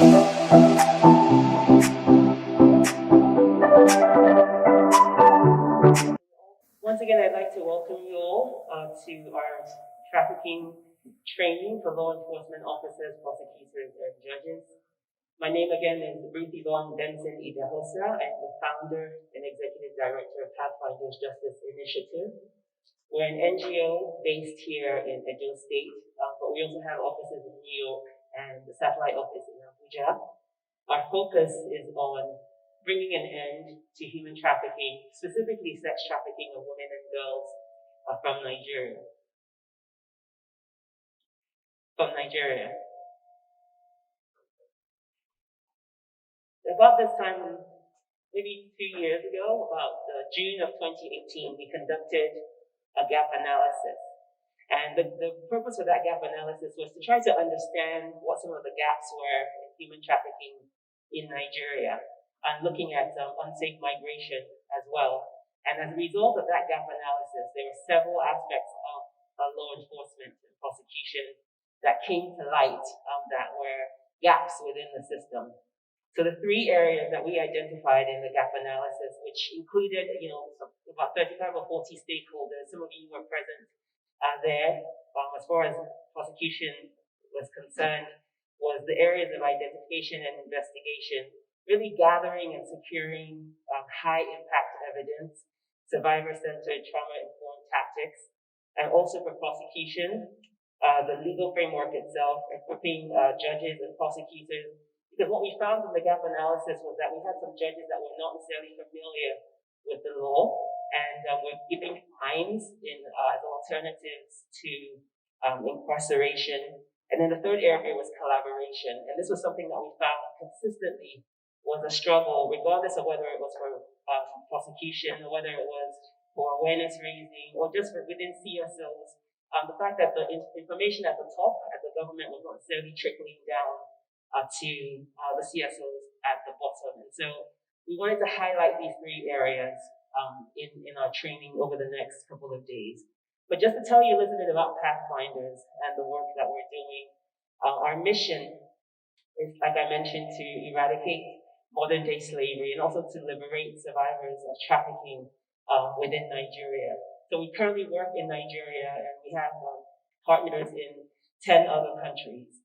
Once again, I'd like to welcome you all to our trafficking training for law enforcement officers, prosecutors, and judges. My name again is Evon Idahosa. I'm the founder and executive director of Pathfinders Justice Initiative. We're an NGO based here in Edo State, but we also have offices in New York and the satellite office in Abuja. Our focus is on bringing an end to human trafficking, specifically sex trafficking of women and girls from Nigeria. About this time, maybe 2 years ago, about June of 2018, we conducted a gap analysis. And the purpose of that gap analysis was to try to understand what some of the gaps were in human trafficking in Nigeria, and looking at unsafe migration as well. And as a result of that gap analysis, there were several aspects of law enforcement and prosecution that came to light that were gaps within the system. So the three areas that we identified in the gap analysis, which included, about 35 or 40 stakeholders, some of you were present there, as far as prosecution was concerned, was the areas of identification and investigation, really gathering and securing high-impact evidence, survivor-centered, trauma-informed tactics, and also for prosecution, the legal framework itself, equipping judges and prosecutors. Because what we found in the gap analysis was that we had some judges that were not necessarily familiar with the law, and were giving fines as alternatives to incarceration. And then the third area was collaboration, and this was something that we found consistently was a struggle, regardless of whether it was for prosecution, or whether it was for awareness raising, or just within CSOs. The fact that the information at the top, at the government, was not necessarily trickling down to the CSOs at the bottom. And so we wanted to highlight these three areas in our training over the next couple of days. But just to tell you a little bit about Pathfinders and the work that we're doing, our mission is, like I mentioned, to eradicate modern-day slavery and also to liberate survivors of trafficking within Nigeria. So we currently work in Nigeria, and we have partners in 10 other countries,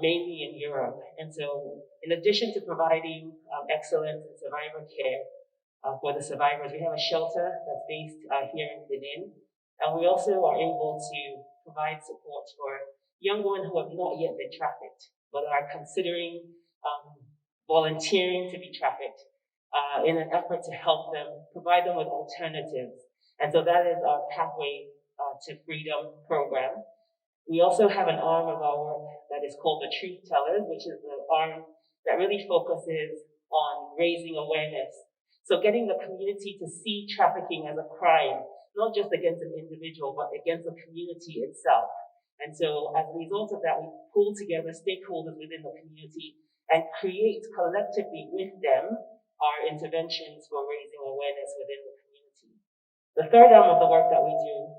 mainly in Europe. And so in addition to providing excellent survivor care for the survivors, we have a shelter that's based here in Benin. And we also are able to provide support for young women who have not yet been trafficked, but are considering volunteering to be trafficked in an effort to help them, provide them with alternatives. And so that is our Pathway to Freedom program. We also have an arm of our work that is called the Truth Tellers, which is the arm that really focuses on raising awareness. So getting the community to see trafficking as a crime, not just against an individual, but against the community itself. And so as a result of that, we pull together stakeholders within the community and create collectively with them our interventions for raising awareness within the community. The third arm of the work that we do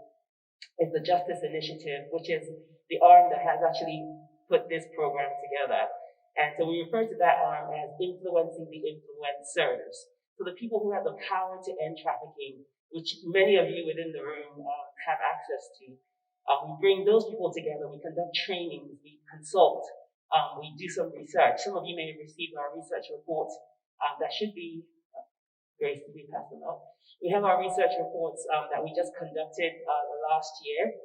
is the Justice Initiative, which is the arm that has actually put this program together. And so we refer to that arm as influencing the influencers. So the people who have the power to end trafficking, which many of you within the room have access to. We bring those people together, we conduct trainings, we consult, we do some research. Some of you may have received our research reports that should be gracefully passed along. We have our research reports that we just conducted last year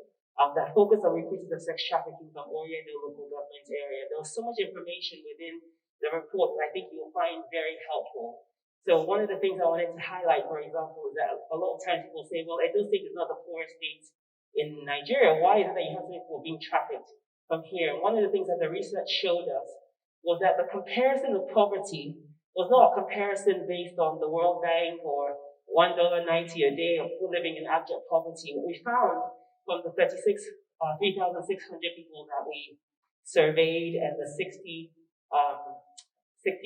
that focus on recruiters of sex trafficking from Oriedo local government area. There was so much information within the report that I think you'll find very helpful. So one of the things I wanted to highlight, for example, is that a lot of times people say, well, Edo State is not the poorest state in Nigeria. Why is it that you have people being trafficked from here? And one of the things that the research showed us was that the comparison of poverty was not a comparison based on the World Bank or $1.90 a day of people living in abject poverty. What we found from the 3,600 people that we surveyed and the 60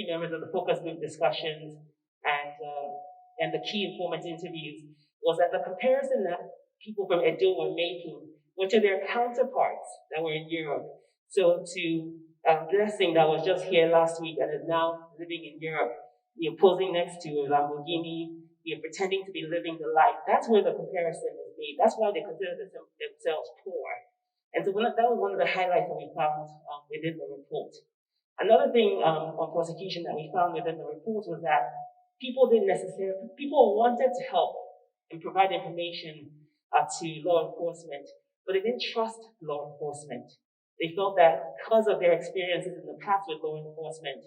members of the focus group discussions and the key informant interviews was that the comparison that people from Edo were making were to their counterparts that were in Europe. So to blessing that was just here last week and is now living in Europe. You're posing next to a Lamborghini, you're pretending to be living the life. That's where the comparison is made. That's why they consider themselves poor. And so that was one of the highlights that we found within the report. Another thing on prosecution that we found within the report was that people wanted to help and provide information to law enforcement, but they didn't trust law enforcement. They felt that because of their experiences in the past with law enforcement,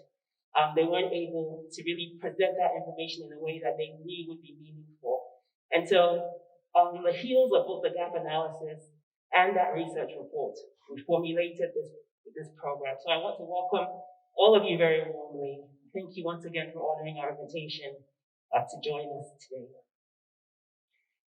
they weren't able to really present that information in a way that they knew would be meaningful. And so on the heels of both the gap analysis and that research report, we formulated this program. So I want to welcome all of you very warmly. Thank you once again for honoring our invitation to join us today.